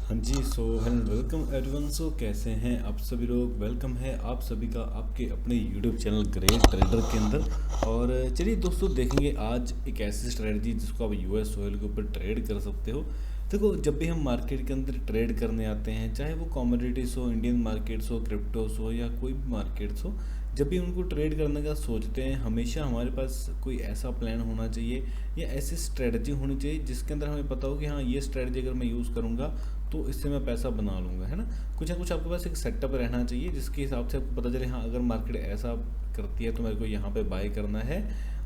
हाँ जी, so hello welcome everyone. सो कैसे हैं आप सभी लोग। वेलकम है आप सभी का आपके अपने यूट्यूब चैनल ग्रेट ट्रेडर के अंदर। और चलिए दोस्तों, देखेंगे आज एक ऐसी स्ट्रेटजी जिसको आप यूएस ऑयल के ऊपर ट्रेड कर सकते हो। देखो, जब भी हम मार्केट के अंदर ट्रेड करने आते हैं, चाहे वो कमोडिटीज हो, इंडियन मार्केट्स हो, क्रिप्टोस हो या कोई भी मार्केट्स हो, जब भी उनको ट्रेड करने का सोचते हैं, हमेशा हमारे पास कोई ऐसा प्लान होना चाहिए या ऐसी स्ट्रेटजी होनी चाहिए जिसके अंदर हमें पता हो कि हाँ, ये स्ट्रेटजी अगर मैं यूज़ करूँगा तो इससे मैं पैसा बना लूँगा, है ना। कुछ ना कुछ आपके पास एक सेटअप रहना चाहिए जिसके हिसाब से आपको पता चले हाँ, अगर मार्केट ऐसा करती है तो मेरे को यहाँ पे बाय करना है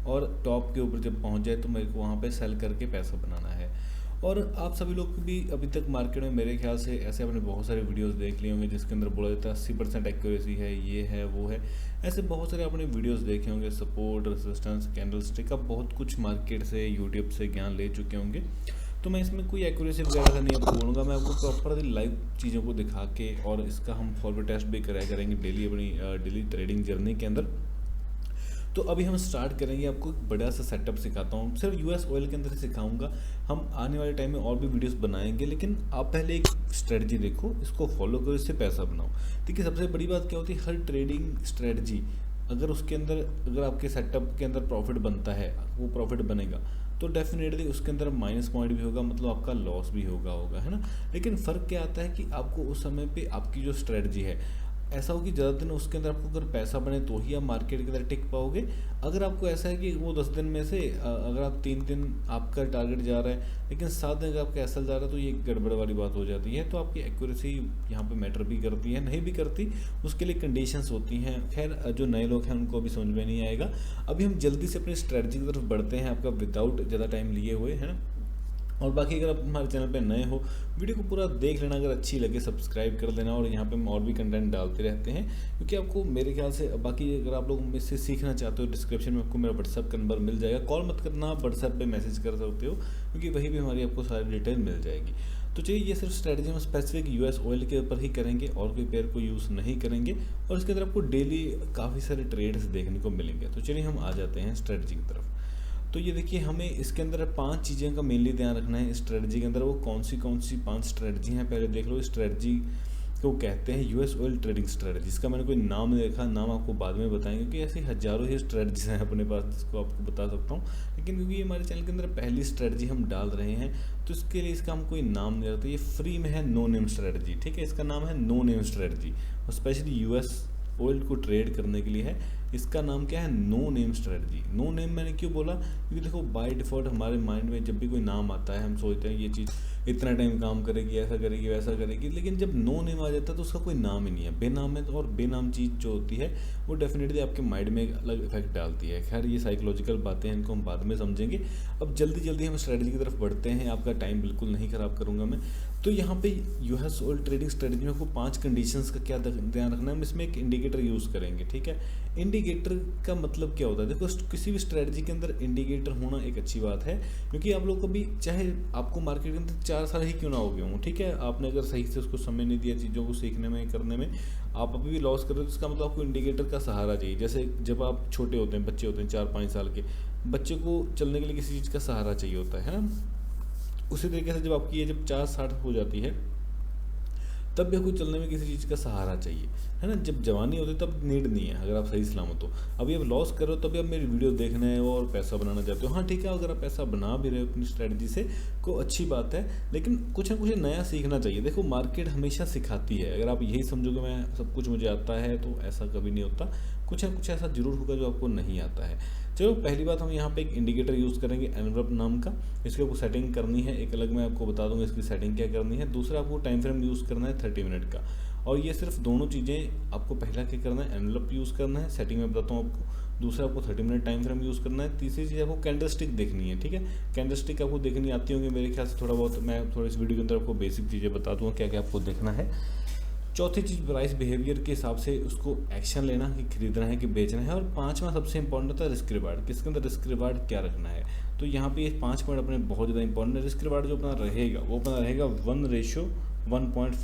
और टॉप के ऊपर जब पहुँच जाए तो मेरे को वहाँ पे सेल करके पैसा बनाना है। और आप सभी लोग भी अभी तक मार्केट में मेरे ख्याल से ऐसे आपने बहुत सारे वीडियोस देख लिए होंगे जिसके अंदर बोला जाता है 80% एक्यूरेसी है, ये है वो है। ऐसे बहुत सारे आपने वीडियोस देखे होंगे, सपोर्ट, रेजिस्टेंस, कैंडल स्टिक, आप बहुत कुछ मार्केट से, यूट्यूब से ज्ञान ले चुके होंगे। तो मैं इसमें कोई एक्यूरेसी वगैरह का नहीं आपको बोलूँगा, मैं आपको प्रॉपर लाइव चीज़ों को दिखा के और इसका हम फॉरवर्ड टेस्ट भी कराया करेंगे डेली अपनी डेली ट्रेडिंग जर्नी के अंदर। तो अभी हम स्टार्ट करेंगे, आपको एक बड़ा सा सेटअप सिखाता हूँ, सिर्फ यूएस ऑयल के अंदर ही सिखाऊंगा। हम आने वाले टाइम में और भी वीडियोस बनाएंगे, लेकिन आप पहले एक स्ट्रेटजी देखो, इसको फॉलो करो, इससे पैसा बनाओ। देखिए, सबसे बड़ी बात क्या होती है, हर ट्रेडिंग स्ट्रेटजी अगर उसके अंदर अगर आपके सेटअप के अंदर प्रॉफिट बनता है, वो प्रॉफिट बनेगा तो डेफिनेटली उसके अंदर माइनस पॉइंट भी होगा, मतलब आपका लॉस भी होगा, है ना। लेकिन फ़र्क क्या आता है कि आपको उस समय पे आपकी जो स्ट्रेटजी है ऐसा हो कि ज़्यादा दिन उसके अंदर आपको अगर पैसा बने तो ही आप मार्केट के अंदर टिक पाओगे। अगर आपको ऐसा है कि वो 10 दिन में से अगर आप 3 दिन आपका टारगेट जा रहा है लेकिन 7 दिन अगर आपका ऐसा जा रहा है तो ये गड़बड़ वाली बात हो जाती है। तो आपकी एक्यूरेसी यहाँ पे मैटर भी करती है, नहीं भी करती, उसके लिए कंडीशंस होती हैं। खैर, जो नए लोग हैं उनको अभी समझ में नहीं आएगा। अभी हम जल्दी से अपनी स्ट्रेटजी की तरफ बढ़ते हैं, आपका विदाउट ज़्यादा टाइम लिए हुए, है ना। और बाकी अगर आप हमारे चैनल पे नए हो, वीडियो को पूरा देख लेना, अगर अच्छी लगे सब्सक्राइब कर लेना। और यहाँ पे हम और भी कंटेंट डालते रहते हैं, क्योंकि आपको मेरे ख्याल से बाकी अगर आप लोग मुझसे सीखना चाहते हो, डिस्क्रिप्शन में आपको मेरा व्हाट्सएप का नंबर मिल जाएगा। कॉल मत करना, आप व्हाट्सएप पे मैसेज कर सकते हो, क्योंकि वहीं भी हमारी आपको सारी डिटेल मिल जाएगी। तो चलिए, ये सिर्फ स्ट्रेटजी हम स्पेसिफिक यूएस ऑयल के ऊपर ही करेंगे और कोई पेयर को यूज़ नहीं करेंगे। और इसके अंदर आपको डेली काफ़ी सारे ट्रेड्स देखने को मिलेंगे। तो चलिए हम आ जाते हैं स्ट्रेटजी की तरफ। तो ये देखिए, हमें इसके अंदर 5 चीज़ें का मेनली ध्यान रखना है स्ट्रेटजी के अंदर। वो कौन सी 5 स्ट्रेटजी हैं, पहले देख लो। स्ट्रेटजी को कहते हैं यूएस ऑयल ट्रेडिंग स्ट्रेटजी। इसका मैंने कोई नाम नहीं रखा, नाम आपको बाद में बताएंगे, क्योंकि ऐसे हज़ारों ही स्ट्रेटजीज हैं अपने पास जिसको आपको बता सकता हूँ। लेकिन क्योंकि हमारे चैनल के अंदर पहली स्ट्रेटजी हम डाल रहे हैं तो इसके लिए इसका हम कोई नाम नहीं रखते। ये फ्री में है, नो नेम स्ट्रेटजी, ठीक है। इसका नाम है नो नेम स्ट्रेटजी, और स्पेशली यूएस ऑयल को ट्रेड करने के लिए है। इसका नाम क्या है, no name strategy. No name मैंने क्यों बोला, क्योंकि देखो बाय डिफ़ॉल्ट हमारे माइंड में जब भी कोई नाम आता है हम सोचते हैं ये चीज़ इतना टाइम काम करेगी, ऐसा करेगी, वैसा करेगी। लेकिन जब नो नेम आ जाता है तो उसका कोई नाम ही नहीं है, बेनाम है। और बेनाम चीज़ जो होती है वो डेफिनेटली आपके माइंड में एक अलग इफेक्ट डालती है। खैर, ये साइकोलॉजिकल बातें हैं, इनको हम बाद में समझेंगे। अब जल्दी जल्दी हम स्ट्रेटजी की तरफ बढ़ते हैं, आपका टाइम बिल्कुल नहीं ख़राब करूँगा मैं। तो यहाँ पे यूएस ऑयल ट्रेडिंग स्ट्रेटजी में आपको 5 कंडीशंस का क्या ध्यान रखना है। हम इसमें एक इंडिकेटर यूज़ करेंगे, ठीक है। इंडिकेटर का मतलब क्या होता है, देखो किसी भी स्ट्रेटजी के अंदर इंडिकेटर होना एक अच्छी बात है, क्योंकि आप लोग को भी, चाहे आपको मार्केट के अंदर 4 साल ही क्यों ना हो गए हों, ठीक है, आपने अगर सही से उसको समय नहीं दिया चीज़ों को सीखने में, करने में, आप अभी भी लॉस कर रहे हो, तो इसका मतलब आपको इंडिकेटर का सहारा चाहिए। जैसे जब आप छोटे होते हैं, बच्चे होते हैं 4-5 साल के, बच्चे को चलने के लिए किसी चीज़ का सहारा चाहिए होता है ना। उसी तरीके से जब आपकी एज जब 50-60 हो जाती है तब भी आपको चलने में किसी चीज़ का सहारा चाहिए, है ना। जब जवानी होती है तब नीड नहीं है, अगर आप सही सलामत हो। अभी आप लॉस कर रहे हो तभी आप मेरी वीडियो देखना है और पैसा बनाना चाहते हो, हाँ ठीक है। अगर आप पैसा बना भी रहे हो अपनी स्ट्रेटजी से, को अच्छी बात है, लेकिन कुछ ना कुछ नया सीखना चाहिए। देखो, मार्केट हमेशा सिखाती है। अगर आप यही समझोगे मैं सब कुछ मुझे आता है, तो ऐसा कभी नहीं होता। कुछ ना कुछ ऐसा जरूर होगा जो आपको नहीं आता है। चलो, पहली बात, हम यहाँ पे एक इंडिकेटर यूज़ करेंगे एनवलप नाम का। इसकी आपको सेटिंग करनी है, एक अलग मैं आपको बता दूंगा इसकी सेटिंग क्या करनी है। दूसरा, आपको टाइम फ्रेम यूज़ करना है 30 मिनट का। और ये सिर्फ दोनों चीज़ें आपको, पहला क्या करना है, एनवलप यूज़ करना है, सेटिंग में बताता हूँ आपको। दूसरा, आपको 30 मिनट टाइम फ्रेम यूज़ करना है। तीसरी चीज़, आपको कैंडल स्टिक देखनी है, ठीक है। कैंडल स्टिक आपको देखनी आती होंगी मेरे ख्याल से, थोड़ा बहुत मैं थोड़ा इस वीडियो के अंदर आपको बेसिक चीज़ें बता दूँगा क्या क्या आपको देखना है। चौथी चीज़, प्राइस बिहेवियर के हिसाब से उसको एक्शन लेना कि खरीदना है कि बेचना है। और 5वां सबसे इंपॉर्टेंट होता है रिस्क रिवार्ड, किसके अंदर रिस्क रिवार्ड क्या रखना है। तो यहाँ पे ये 5 पॉइंट अपने बहुत ज़्यादा इंपॉर्टेंट है। रिस्क रिवार्ड जो अपना रहेगा वो अपना रहेगा 1:1.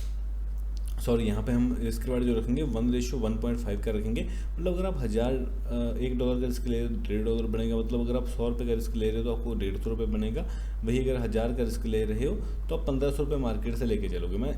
सॉरी, यहाँ पे हम रिस्क रिवार्ड जो रखेंगे 1:1.5 का रखेंगे। मतलब अगर आप $1 का रिस्क ले रहे हो तो $1.5 बनेगा। मतलब अगर आप $100 का रिस्क ले रहे हो तो आपको $150 बनेगा। वही अगर 1000 का रिस्क ले रहे हो तो आप 1500 रुपये मार्केट से लेके चलोगे। मैं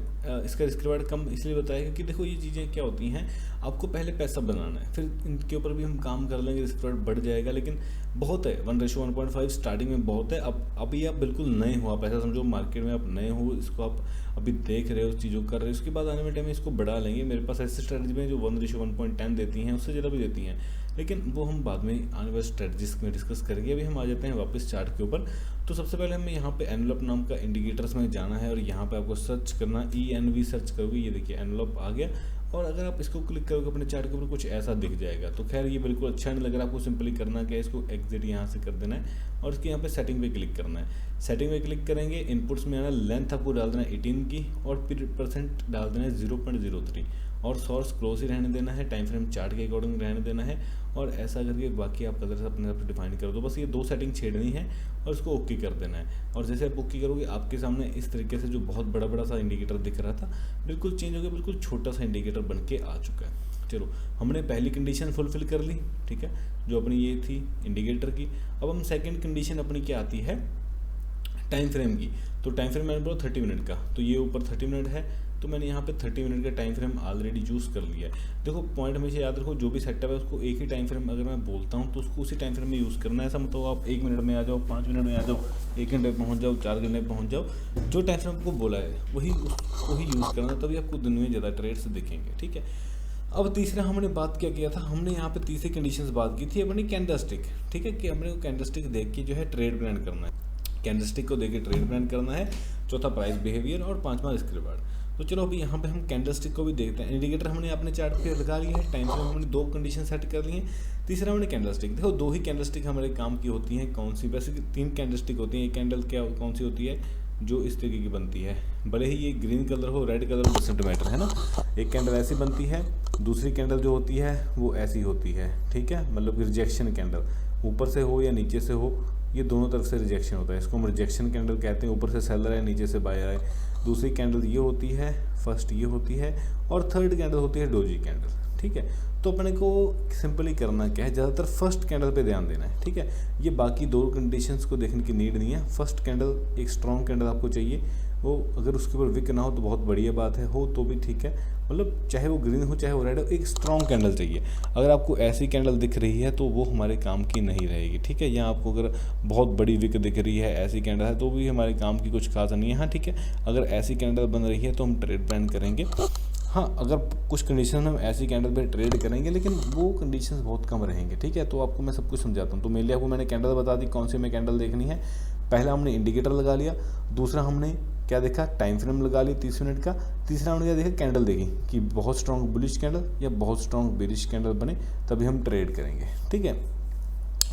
इसका रिस्क रिवार्ड कम इसलिए बताया क्योंकि देखो ये चीज़ें क्या होती हैं, आपको पहले पैसा बनाना है, फिर इनके ऊपर भी हम काम कर लेंगे, रिस्क रिवार्ड बढ़ जाएगा। लेकिन बहुत है 1:1.5 स्टार्टिंग में बहुत है। अब अभी आप बिल्कुल नए हो, आप ऐसा समझो मार्केट में आप नए हो, इसको आप अभी देख रहे हो, चीज़ों कर रहे हो, उसके बाद आने वाले टाइम में इसको बढ़ा लेंगे। मेरे पास ऐसी स्ट्रेटजी में जो 1:1.10 देती हैं, उससे ज़्यादा भी देती हैं, लेकिन वो हम बाद में आने वाले स्ट्रेटजीज में डिस्कस करेंगे। अभी हम आ जाते हैं वापस चार्ट के ऊपर। तो सबसे पहले हमें यहाँ पे एनवलप नाम का इंडिकेटर्स में जाना है और यहाँ पे आपको सर्च करना, ENV सर्च करोगे, ये देखिए एनवलप आ गया। और अगर आप इसको क्लिक करोगे अपने चार्ट के ऊपर कुछ ऐसा दिख जाएगा। तो खैर ये बिल्कुल अच्छा नहीं लग रहा, आपको सिंपली करना क्या है, इसको एग्जिट यहाँ से कर देना है और इसके यहाँ पे सेटिंग पे क्लिक करना है। सेटिंग पे क्लिक करेंगे, इनपुट्स में आना, लेंथ आपको डाल देना है 18 की और % डाल देना है 0.03 और सोर्स क्लोज ही रहने देना है, टाइम फ्रेम चार्ट के अकॉर्डिंग रहने देना है और ऐसा करके बाकी आप कलर अपने आप डिफाइन कर दो। बस ये 2 सेटिंग छेड़नी है और इसको ओके कर देना है। और जैसे आप ओके करोगे आपके सामने इस तरीके से जो बहुत बड़ा बड़ा सा इंडिकेटर दिख रहा था बिल्कुल चेंज हो गया, बिल्कुल छोटा सा इंडिकेटर बन के आ चुका है। चलो हमने पहली कंडीशन फुलफिल कर ली, ठीक है, जो अपनी ये थी इंडिकेटर की। अब हम सेकेंड कंडीशन अपनी क्या आती है, टाइम फ्रेम की। तो टाइम फ्रेम मैंने बोला 30 मिनट का, तो ये ऊपर 30 मिनट है, तो मैंने यहाँ पे 30 मिनट का टाइम फ्रेम ऑलरेडी चूज़ कर लिया है। देखो पॉइंट हमेशा याद रखो, जो भी सेटअप है उसको एक ही टाइम फ्रेम अगर मैं बोलता हूँ तो उसको उसी टाइम फ्रेम में यूज़ करना है। ऐसा मतलब आप 1 मिनट में आ जाओ, 5 मिनट में आ जाओ, 1 घंटे में पहुँच जाओ, 4 घंटे में पहुँच जाओ, जो टाइम फ्रेम आपको बोला है वही उसको ही यूज़ करना, तभी आपको दिन में ज़्यादा ट्रेड्स दिखेंगे, ठीक है। अब तीसरा हमने बात क्या किया था, हमने यहाँ पे तीसरी कंडीशंस बात की थी अपनी कैंडलस्टिक, ठीक है, कि हमने वो कैंडलस्टिक देख के जो है ट्रेड प्लान करना है, कैंडलस्टिक को देख के ट्रेड प्लान करना है। चौथा प्राइस बिहेवियर और 5वां रिस्क रिवार्ड। तो चलो अभी यहाँ पे हम कैंडलस्टिक को भी देखते हैं। इंडिकेटर हमने अपने चार्ट पे लगा लिया है, टाइम फ्रेम हमने 2 कंडीशन सेट कर ली हैं, तीसरा हमने कैंडलस्टिक। देखो 2 ही कैंडलस्टिक हमारे काम की होती हैं, कौन सी, वैसे 3 कैंडलस्टिक होती हैं। एक कैंडल क्या कौन सी होती है, जो इस तरीके की बनती है, भले ही ये ग्रीन कलर हो रेड कलर हो डजंट मैटर, है ना। एक कैंडल ऐसी बनती है, दूसरी कैंडल जो होती है वो ऐसी होती है, ठीक है, मतलब कि रिजेक्शन कैंडल, ऊपर से हो या नीचे से हो, ये दोनों तरफ से रिजेक्शन होता है, इसको हम रिजेक्शन कैंडल कहते हैं। ऊपर से सेलर है, नीचे से बायर है। दूसरी कैंडल ये होती है, फर्स्ट ये होती है और थर्ड कैंडल होती है डोजी कैंडल, ठीक है। तो अपने को सिंपली करना क्या है, ज़्यादातर फर्स्ट कैंडल पे ध्यान देना है, ठीक है। ये बाकी 2 कंडीशंस को देखने की नीड नहीं है। फर्स्ट कैंडल एक स्ट्रॉन्ग कैंडल आपको चाहिए, वो अगर उसके ऊपर विक ना हो तो बहुत बढ़िया बात है, हो तो भी ठीक है, मतलब चाहे वो ग्रीन हो चाहे वो रेड हो, एक स्ट्रॉन्ग कैंडल चाहिए। अगर आपको ऐसी कैंडल दिख रही है तो वो हमारे काम की नहीं रहेगी, ठीक है। या आपको अगर बहुत बड़ी विक दिख रही है, ऐसी कैंडल है, तो भी हमारे काम की कुछ खास नहीं है, हाँ ठीक है। अगर ऐसी कैंडल बन रही है तो हम ट्रेड प्लान करेंगे, हाँ अगर कुछ कंडीशन में हम ऐसी कैंडल पे ट्रेड करेंगे, लेकिन वो कंडीशंस बहुत कम रहेंगे, ठीक है। तो आपको मैं सब कुछ समझाता हूँ। तो मेरे लिए आपको मैंने कैंडल बता दी, कौन सी हमें कैंडल देखनी है। पहला हमने इंडिकेटर लगा लिया, दूसरा हमने क्या देखा, टाइम फ्रेम लगा लिया 30 मिनट का, तीसरा हमने क्या देखा, कैंडल देखी कि बहुत स्ट्रॉन्ग बुलिश कैंडल या बहुत स्ट्रॉन्ग बेरिश कैंडल बने तभी हम ट्रेड करेंगे, ठीक है।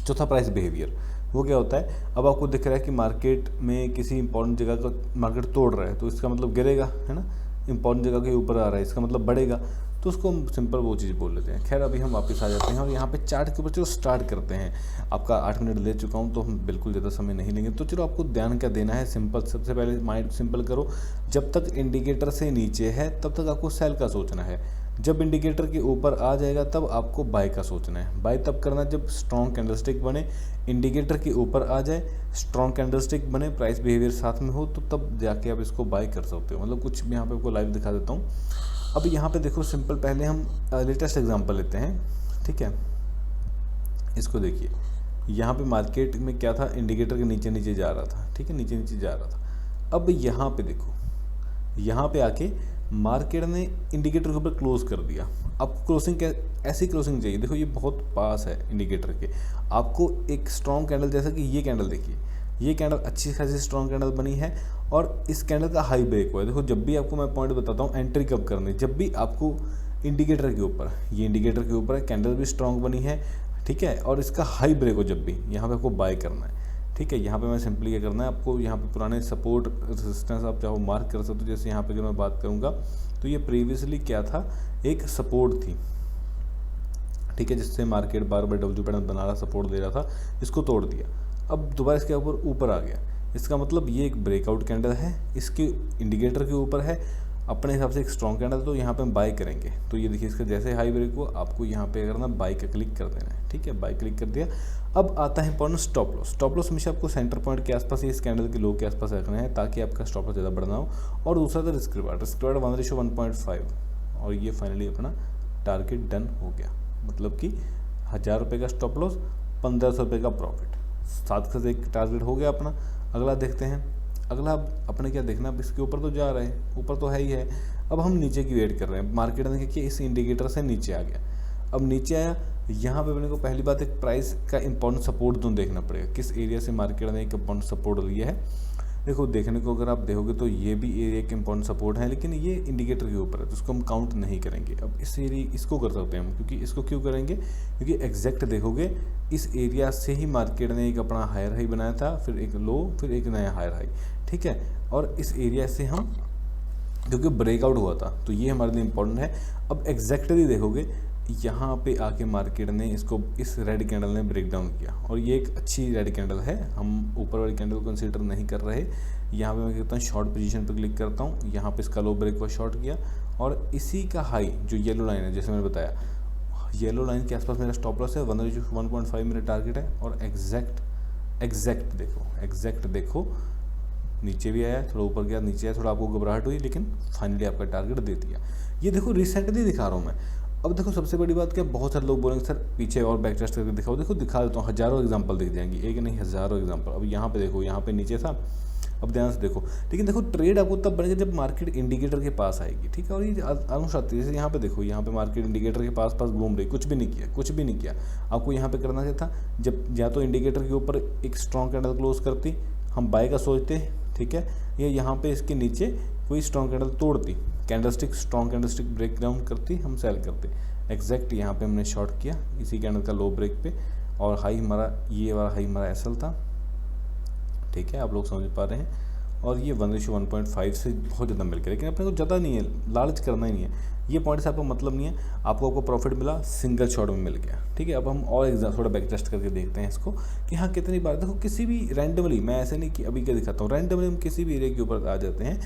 चौथा प्राइस बिहेवियर, वो क्या होता है, अब आपको दिख रहा है कि मार्केट में किसी इंपॉर्टेंट जगह का मार्केट तोड़ रहा है तो इसका मतलब गिरेगा, है ना। इंपॉर्टेंट जगह के ऊपर आ रहा है इसका मतलब बढ़ेगा, तो उसको हम सिंपल वो चीज़ बोल लेते हैं। खैर अभी हम वापस आ जाते हैं और यहाँ पे चार्ट के ऊपर चलो स्टार्ट करते हैं। आपका 8 मिनट ले चुका हूँ तो हम बिल्कुल ज़्यादा समय नहीं लेंगे। तो चलो आपको ध्यान क्या देना है, सिंपल, सबसे पहले माइंड सिंपल करो। जब तक इंडिकेटर से नीचे है तब तक आपको सेल का सोचना है, जब इंडिकेटर के ऊपर आ जाएगा तब आपको बाय का सोचना है। बाय तब करना जब स्ट्रॉन्ग कैंडलस्टिक बने, इंडिकेटर के ऊपर आ जाए, स्ट्रॉन्ग कैंडलस्टिक बने, प्राइस बिहेवियर साथ में हो, तो तब जाके आप इसको बाय कर सकते हो। मतलब कुछ यहाँ पे आपको लाइव दिखा देता हूँ। अब यहाँ पे देखो सिंपल, पहले हम लेटेस्ट एग्जांपल लेते हैं, ठीक है। इसको देखिए, यहाँ पे मार्केट में क्या था, इंडिकेटर के नीचे नीचे जा रहा था, ठीक है, नीचे नीचे जा रहा था। अब यहाँ पे देखो, यहाँ पे आके मार्केट ने इंडिकेटर के ऊपर क्लोज कर दिया। अब क्लोजिंग ऐसी क्लोजिंग चाहिए, देखो ये बहुत पास है इंडिकेटर के। आपको एक स्ट्रॉन्ग कैंडल, जैसा कि ये कैंडल देखिए, ये कैंडल अच्छी खासी स्ट्रॉन्ग कैंडल बनी है और इस कैंडल का हाई ब्रेक हुआ है। देखो जब भी आपको मैं पॉइंट बताता हूँ एंट्री कब करनी, जब भी आपको इंडिकेटर के ऊपर, ये इंडिकेटर के ऊपर है, कैंडल भी स्ट्रॉन्ग बनी है, ठीक है, और इसका हाई ब्रेक हो, जब भी यहाँ पे आपको बाय करना है, ठीक है। यहाँ पे मैं सिंपली क्या करना है, आपको यहाँ पे पुराने सपोर्ट रेजिस्टेंस आप चाहो मार्क कर सकते हो। जैसे यहाँ पे अगर मैं बात करूँगा तो ये प्रीवियसली क्या था, एक सपोर्ट थी, ठीक है, जिससे मार्केट बार बार डब्ल्यू पैटर्न बना रहा, सपोर्ट दे रहा था, इसको तोड़ दिया। अब दोबारा इसके ऊपर आ गया, इसका मतलब ये एक ब्रेकआउट कैंडल है, इसके इंडिकेटर के ऊपर है, अपने हिसाब से एक स्ट्रॉन्ग कैंडल, तो यहाँ पे हम बाय करेंगे। तो ये देखिए इसका जैसे हाई ब्रेक हुआ आपको यहाँ पे करना बाय का क्लिक कर देना है, ठीक है, बाय क्लिक कर दिया। अब आता है important stop loss. Stop loss हमेशा आपको सेंटर पॉइंट के आसपास इस कैंडल के लो के आसपास रखना है ताकि आपका स्टॉप लॉस ज़्यादा बढ़ना हो। और दूसरा था रिस्क रिवार्ड 1:1.5 और ये फाइनली अपना टारगेट डन हो गया। मतलब कि 1000 रुपये का स्टॉप लॉस, 1500 रुपये का प्रॉफिट, 7 से एक टारगेट हो गया अपना। अगला देखते हैं, अगला अपने क्या देखना, अब इसके ऊपर तो जा रहा है, ऊपर तो है ही है। अब हम नीचे की वेट कर रहे हैं। मार्केट ने देखिए इस इंडिकेटर से नीचे आ गया। अब नीचे आया, यहाँ पे अपने को पहली बात एक प्राइस का इंपॉर्टेंट सपोर्ट जोन देखना पड़ेगा, किस एरिया से मार्केट ने एक इंपॉर्टेंट सपोर्ट लिया है। देखो देखने को अगर आप देखोगे तो ये भी एरिया एक इंपॉर्टेंट सपोर्ट है, लेकिन ये इंडिकेटर के ऊपर है तो इसको हम काउंट नहीं करेंगे। अब इस एरिया इसको कर सकते हैं हम, क्योंकि इसको क्यों करेंगे, क्योंकि एग्जैक्ट देखोगे इस एरिया से ही मार्केट ने एक अपना हायर हाई बनाया था, फिर एक लो, फिर एक नया हायर हाई, ठीक है। और इस एरिया से हम क्योंकि ब्रेकआउट हुआ था तो ये हमारे लिए इम्पोर्टेंट है। अब एग्जैक्टली देखोगे यहाँ पे आके मार्केट ने इसको इस रेड कैंडल ने ब्रेक डाउन किया और ये एक अच्छी रेड कैंडल है, हम ऊपर वाली कैंडल को कंसीडर नहीं कर रहे। यहाँ पे मैं कहता हूँ शॉर्ट पोजीशन पे क्लिक करता हूँ, यहाँ पे इसका लो ब्रेक को शॉर्ट किया और इसी का हाई जो येलो लाइन है, जैसे मैंने बताया येलो लाइन के आसपास मेरा स्टॉप लॉस है, 1:1.5 मेरा टारगेट है। और एग्जैक्ट देखो नीचे भी आया, थोड़ा ऊपर गया, नीचे आया, थोड़ा आपको घबराहट हुई, लेकिन फाइनली आपका टारगेट दे दिया। ये देखो रिसेंटली दिखा रहा हूँ मैं। अब देखो सबसे बड़ी बात क्या, बहुत सारे लोग बोलेंगे सर पीछे और बैक टेस्ट करके दिखाओ। देखो दिखा देता हूँ, हज़ारों एग्जांपल दिख जाएंगे, एक नहीं हज़ारों एग्जांपल। अब यहाँ पे देखो, यहाँ पे नीचे था, अब ध्यान से देखो। लेकिन देखो ट्रेड आपको तब बनेगा जब मार्केट इंडिकेटर के पास आएगी, ठीक है। और ये अनुसार आती है, जैसे यहाँ पे देखो, यहाँ पे मार्केट इंडिकेटर के पास घूम रही, कुछ भी नहीं किया। आपको यहाँ पे करना क्या था, जब या तो इंडिकेटर के ऊपर एक स्ट्रॉन्ग कैंडल क्लोज करती, हम बाय का सोचते, ठीक है, या यहाँ पे इसके नीचे कोई स्ट्रॉन्ग कैंडल तोड़ती, स्ट्रॉन्ग कैंडलस्टिक ब्रेक डाउन करती, हम सेल करते। एग्जैक्ट यहाँ पे हमने शॉर्ट किया इसी कैंडल का लो ब्रेक पे, और हाई हमारा ये वाला हाई हमारा एसएल था, ठीक है, आप लोग समझ पा रहे हैं। और ये 1:1.5 से बहुत ज़्यादा मिल गया, लेकिन अपने को ज़्यादा नहीं है, लालच करना ही नहीं है। ये पॉइंट से आपको मतलब नहीं है, आपको प्रॉफिट मिला, सिंगल शॉट में मिल गया, ठीक है। अब हम और एग्जाम थोड़ा बैक टेस्ट करके देखते हैं इसको कि हाँ कितनी बार। देखो किसी भी रैंडमली, मैं ऐसे नहीं कि अभी क्या दिखाता हूँ, रैंडमली हम किसी भी एरिया के ऊपर आ जाते हैं।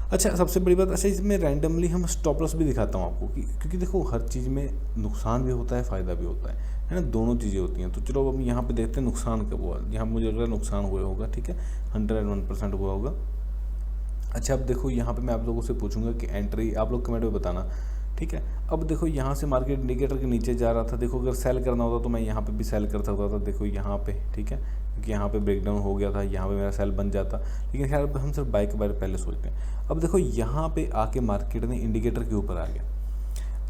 अच्छा सबसे बड़ी बात, अच्छा इसमें रैंडमली हम स्टॉप लॉस भी दिखाता हूँ आपको, क्योंकि देखो हर चीज़ में नुकसान भी होता है, फ़ायदा भी होता है ना, दोनों चीज़ें होती हैं। तो चलो अब यहाँ पे देखते हैं नुकसान कब हुआ। यहाँ मुझे लग रहा है नुकसान हुआ होगा, ठीक है, 101% हुआ होगा। अच्छा अब देखो यहाँ पे मैं आप लोगों से पूछूंगा कि एंट्री, आप लोग कमेंट में बताना, ठीक है। अब देखो यहाँ से मार्केट इंडिकेटर के नीचे जा रहा था, देखो अगर सेल करना होता तो मैं यहाँ पे भी सेल कर सकता था, देखो यहाँ पे, ठीक है, क्योंकि यहाँ पे ब्रेकडाउन हो गया था, यहाँ पे मेरा सेल बन जाता। लेकिन खैर हम सिर्फ बाय के बारे में पहले सोचते हैं। अब देखो यहाँ पे आके मार्केट ने इंडिकेटर के ऊपर आ गया।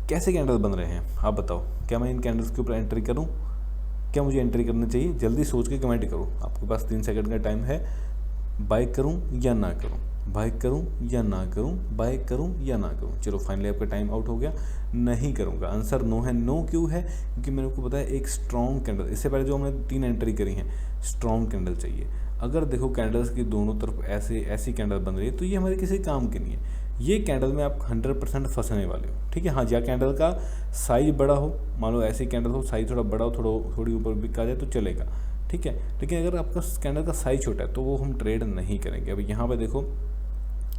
कैसे कैंडल बन रहे हैं आप बताओ, क्या मैं इन कैंडल्स के ऊपर एंट्री करूँ, क्या मुझे एंट्री करनी चाहिए? जल्दी सोच के कमेंट करो, आपके पास 3 सेकंड का टाइम है। बाय करूँ या ना करूँ, बाय करूँ या ना करूँ, बाय करूँ या ना करूँ? चलो फाइनली आपका टाइम आउट हो गया, नहीं करूँगा। आंसर नो है। नो क्यों है? क्योंकि मेरे को पता है एक स्ट्रॉन्ग कैंडल, इससे पहले जो हमने 3 एंट्री करी हैं, स्ट्रॉन्ग कैंडल चाहिए। अगर देखो कैंडल्स की दोनों तरफ ऐसी कैंडल बन रही है तो ये हमारे किसी काम की नहीं है। ये कैंडल में आप 100% फंसने वाले हो, ठीक है। हाँ, या कैंडल का साइज बड़ा हो, मान लो ऐसी कैंडल हो, साइज थोड़ा बड़ा हो, थोड़ी ऊपर बिका जाए तो चलेगा, ठीक है। लेकिन अगर आपका कैंडल का साइज छोटा है तो वो हम ट्रेड नहीं करेंगे। अब यहाँ पे देखो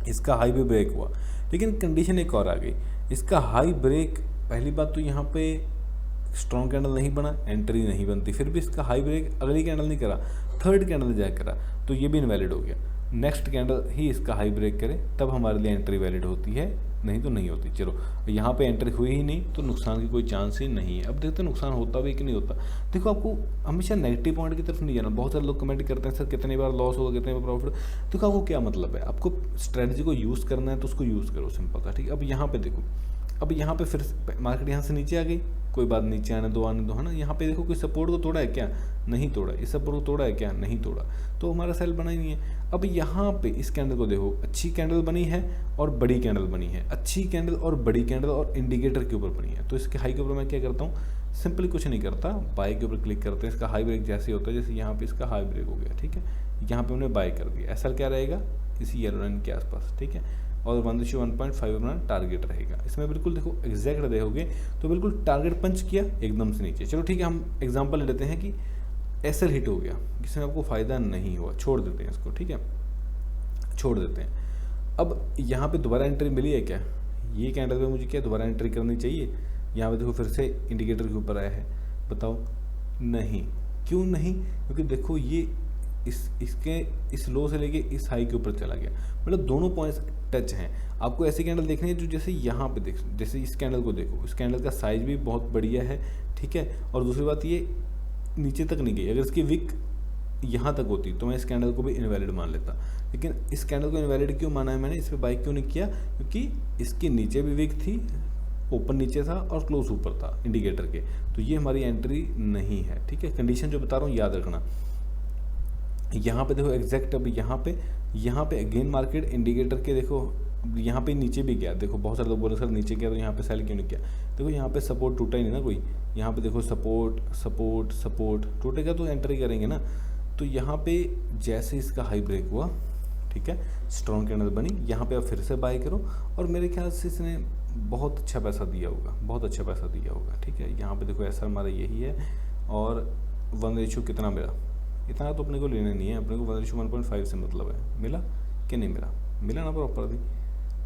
इसका हाई भी ब्रेक हुआ, लेकिन कंडीशन एक और आ गई। इसका हाई ब्रेक, पहली बात तो यहाँ पे स्ट्रॉन्ग कैंडल नहीं बना, एंट्री नहीं बनती। फिर भी इसका हाई ब्रेक अगली कैंडल नहीं करा, थर्ड कैंडल जाए करा, तो ये भी इनवैलिड हो गया। नेक्स्ट कैंडल ही इसका हाई ब्रेक करे तब हमारे लिए एंट्री वैलिड होती है, नहीं तो नहीं होती। चलो यहाँ पे एंट्री हुई ही नहीं तो नुकसान की कोई चांस ही नहीं है। अब देखते हैं नुकसान होता भी कि नहीं होता। देखो आपको हमेशा नेगेटिव पॉइंट की तरफ नहीं जाना। बहुत सारे लोग कमेंट करते हैं सर कितनी बार लॉस होगा, कितने बार प्रॉफिट। देखो आपको क्या मतलब है, आपको स्ट्रेटजी को यूज़ करना है तो उसको यूज़ करो, सिंपल था, ठीक है। अब यहाँ पे देखो, अब यहाँ पे फिर मार्केट यहाँ से नीचे आ गई, कोई बात, नीचे आने दो है ना। यहाँ पे देखो कोई सपोर्ट को तोड़ा है क्या? नहीं तोड़ा। इस सपोर्ट को तोड़ा है क्या? नहीं तोड़ा। तो हमारा सेल बना ही नहीं है। अब यहाँ पे इस कैंडल को देखो, अच्छी कैंडल बनी है और बड़ी कैंडल बनी है, अच्छी कैंडल और बड़ी कैंडल और इंडिकेटर के ऊपर बनी है। तो इसके हाई के ऊपर मैं क्या करता हूँ, सिंपली कुछ नहीं करता, बाय के ऊपर क्लिक करते हैं। इसका हाई ब्रेक जैसे होता है, जैसे यहाँ पे इसका हाई ब्रेक हो गया, ठीक है, यहाँ पे हमने बाय कर दिया। ऐसा क्या रहेगा, इसी येलो लाइन के आसपास, ठीक है, और 1:1.5 अपना टारगेट रहेगा। इसमें बिल्कुल देखो एग्जैक्ट देखोगे तो बिल्कुल टारगेट पंच किया एकदम से नीचे। चलो ठीक है, हम एग्जांपल ले लेते हैं कि एसएल हिट हो गया, जिसमें आपको फ़ायदा नहीं हुआ, छोड़ देते हैं इसको, ठीक है, छोड़ देते हैं। अब यहाँ पे दोबारा एंट्री मिली है क्या? ये कैंडल पे मुझे क्या दोबारा एंट्री करनी चाहिए? यहाँ पे देखो फिर से इंडिकेटर के ऊपर आया है, बताओ नहीं। क्यों नहीं? क्योंकि देखो ये इस लो से लेके इस हाई के ऊपर चला गया, मतलब दोनों पॉइंट्स टच हैं। आपको ऐसी कैंडल देखनी है जो जैसे यहाँ पे देख, जैसे इस कैंडल को देखो, इस कैंडल का साइज भी बहुत बढ़िया है, ठीक है। और दूसरी बात ये नीचे तक नहीं गई, अगर इसकी विक यहाँ तक होती तो मैं इस कैंडल को भी इनवैलिड मान लेता, लेकिन इस कैंडल को इनवैलिड क्यों माना है मैंने, इस पर बाई क्यों नहीं किया? क्योंकि इसके नीचे भी विक थी, ओपन नीचे था और क्लोज ऊपर था इंडिकेटर के, तो ये हमारी एंट्री नहीं है, ठीक है। कंडीशन जो बता रहा हूँ याद रखना। यहाँ पे देखो एग्जैक्ट, अब यहाँ पे अगेन मार्केट इंडिकेटर के देखो यहाँ पे नीचे भी गया, देखो बहुत सारे लोग बोले सर नीचे गया तो यहाँ पे सेल क्यों नहीं किया? देखो यहाँ पे सपोर्ट टूटा ही नहीं ना कोई, यहाँ पे देखो सपोर्ट टूटेगा तो एंट्री करेंगे ना। तो यहाँ पे जैसे इसका हाई ब्रेक हुआ, ठीक है, स्ट्रॉन्ग कैंडल बनी, यहाँ पे आप फिर से बाय करो, और मेरे ख्याल से इसने बहुत अच्छा पैसा दिया होगा, ठीक है। यहाँ पे देखो ऐसा हमारा यही है, और 1 कितना मिला, इतना तो अपने को लेना नहीं है, अपने को 1:1.5 से मतलब है। मिला कि नहीं मिला ना प्रॉपर अभी,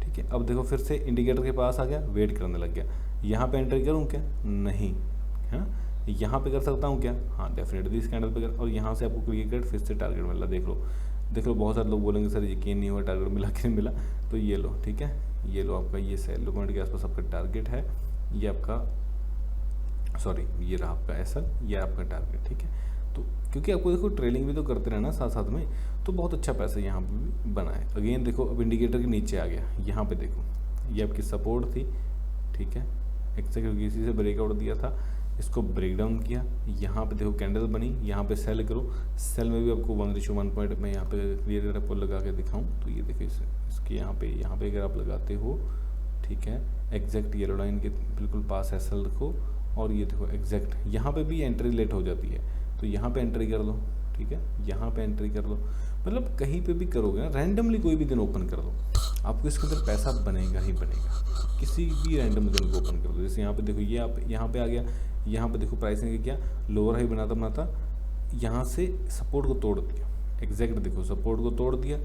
ठीक है। अब देखो फिर से इंडिकेटर के पास आ गया, वेट करने लग गया। यहाँ पे एंट्री करूँ क्या? नहीं, हाँ। यहाँ पे कर सकता हूँ क्या? हाँ डेफिनेटली इस कैंडल पे कर, और यहाँ से आपको क्लियर कट फिर से टारगेट मिला। देख लो बहुत सारे लोग बोलेंगे सर यकीन नहीं हुआ टारगेट मिला कि नहीं मिला, तो ये लो, ठीक है, ये लो आपका ये सेल लो पॉइंट के आसपास आपका टारगेट है, ये आपका ये रहा आपका एसएल, ये आपका टारगेट, ठीक है। तो क्योंकि आपको देखो ट्रेलिंग भी तो करते रहना साथ साथ में, तो बहुत अच्छा पैसा यहाँ पे भी बना है। अगेन देखो अब इंडिकेटर के नीचे आ गया, यहाँ पे देखो ये आपकी सपोर्ट थी, ठीक है, एक्सेक्ट इसी से ब्रेकआउट दिया था, इसको ब्रेक डाउन किया, यहाँ पे देखो कैंडल बनी, यहाँ पे सेल करो, सेल में भी आपको 1:1 मैं यहाँ पे क्लियर आपको लगा के दिखाऊँ तो ये देखो इसके यहाँ पे अगर आप लगाते हो, ठीक है, एग्जैक्ट येलो लाइन के बिल्कुल पास एसएल रखो, और ये देखो एग्जैक्ट यहाँ पे भी एंट्री लेट हो जाती है, तो यहाँ पे एंट्री कर लो, ठीक है, यहाँ पे एंट्री कर लो, मतलब कहीं पे भी करोगे ना, रैंडमली कोई भी दिन ओपन कर दो, आपको इसके अंदर पैसा बनेगा ही बनेगा। किसी भी रैंडम दिन को ओपन कर दो, जैसे यहाँ पे देखो ये आप यहाँ पे आ गया, यहाँ पे देखो प्राइसिंग क्या लोअर हाई बनाता यहाँ से सपोर्ट को तोड़ दिया, एग्जैक्ट देखो सपोर्ट को तोड़ दिया,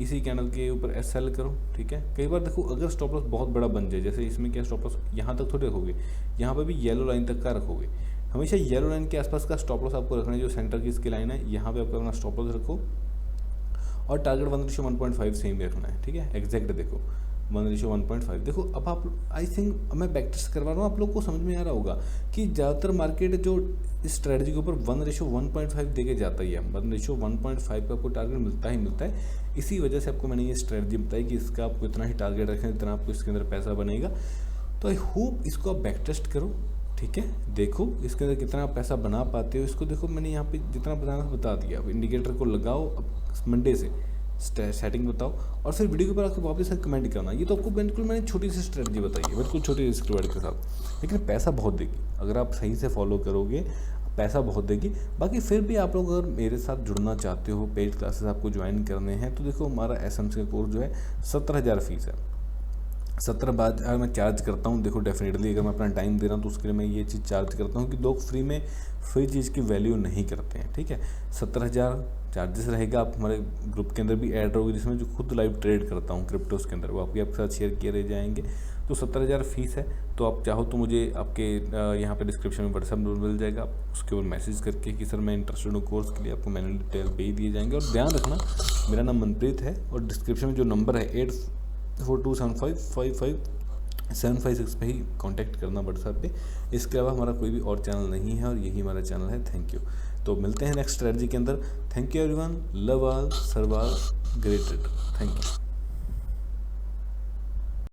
इसी कैंडल के ऊपर एसएल करो, ठीक है। कई बार देखो अगर स्टॉप लॉस बहुत बड़ा बन जाए, जैसे इसमें क्या स्टॉप लॉस यहाँ तक थोड़ी रखोगे, यहाँ पे भी येलो लाइन तक का रखोगे, हमेशा येलो लाइन के आसपास का स्टॉप लॉस आपको रखना है, जो सेंटर की इसकी लाइन है यहाँ पे आपको अपना स्टॉप लॉस रखो, और टारगेट 1:1.5 सेम रखना है, ठीक है। एग्जैक्ट देखो 1:1.5 देखो। अब आप आई थिंक मैं बैक टेस्ट करवा रहा हूँ, आप लोग को समझ में आ रहा होगा कि ज़्यादातर मार्केट जो इस स्ट्रेटजी के ऊपर 1:1.5 दे के जाता ही है, 1:1.5 का आपको टारगेट मिलता है। इसी वजह से आपको मैंने ये स्ट्रेटजी बताई कि इसका आपको इतना ही टारगेट रखें जितना आपको इसके अंदर पैसा बनेगा। तो आई होप इसको आप बैक टेस्ट करो, ठीक है, देखो इसके अंदर कितना पैसा बना पाते हो, इसको देखो मैंने यहाँ पे जितना बताना बता दिया। अब इंडिकेटर को लगाओ, अब मंडे से सेटिंग बताओ, और फिर वीडियो के ऊपर आपको वापस से कमेंट करना। ये तो आपको बिल्कुल मैंने छोटी सी स्ट्रेटजी बताई है, बिल्कुल छोटी रिस्क रिवार्ड के साथ, लेकिन पैसा बहुत देगी अगर आप सही से फॉलो करोगे, पैसा बहुत देगी। बाकी फिर भी आप लोग अगर मेरे साथ जुड़ना चाहते हो, पेड क्लासेस आपको ज्वाइन करने हैं, तो देखो हमारा एसएमसी का कोर्स जो है 17,000 फीस है। 17,000 मैं चार्ज करता हूँ। देखो डेफिनेटली अगर मैं अपना टाइम दे रहा हूँ तो उसके लिए मैं ये चीज़ चार्ज करता हूँ कि लोग फ्री चीज़ की वैल्यू नहीं करते हैं, ठीक है। 17,000 चार्जेस रहेगा। आप हमारे ग्रुप के अंदर भी ऐड रहोगे, जिसमें जो खुद लाइव ट्रेड करता हूँ क्रिप्टोस के अंदर, वो आपके साथ शेयर किए रह जाएंगे। तो 17,000 फीस है। तो आप चाहो तो मुझे आपके यहाँ पे डिस्क्रिप्शन में व्हाट्सएप नंबर मिल जाएगा, उसके ऊपर मैसेज करके कि सर मैं इंटरेस्टेड हूँ कोर्स के लिए, आपको मैनुअल डिटेल भेज दिए जाएंगे। और ध्यान रखना मेरा नाम मनप्रीत है, और डिस्क्रिप्शन में जो नंबर है 8427555756 पे ही कांटेक्ट करना व्हाट्सएप पे। इसके अलावा हमारा कोई भी और चैनल नहीं है, और यही हमारा चैनल है। Thank you. तो मिलते हैं नेक्स्ट स्ट्रेटजी के अंदर। Thank you everyone, love all, serve all, great trader. Thank you.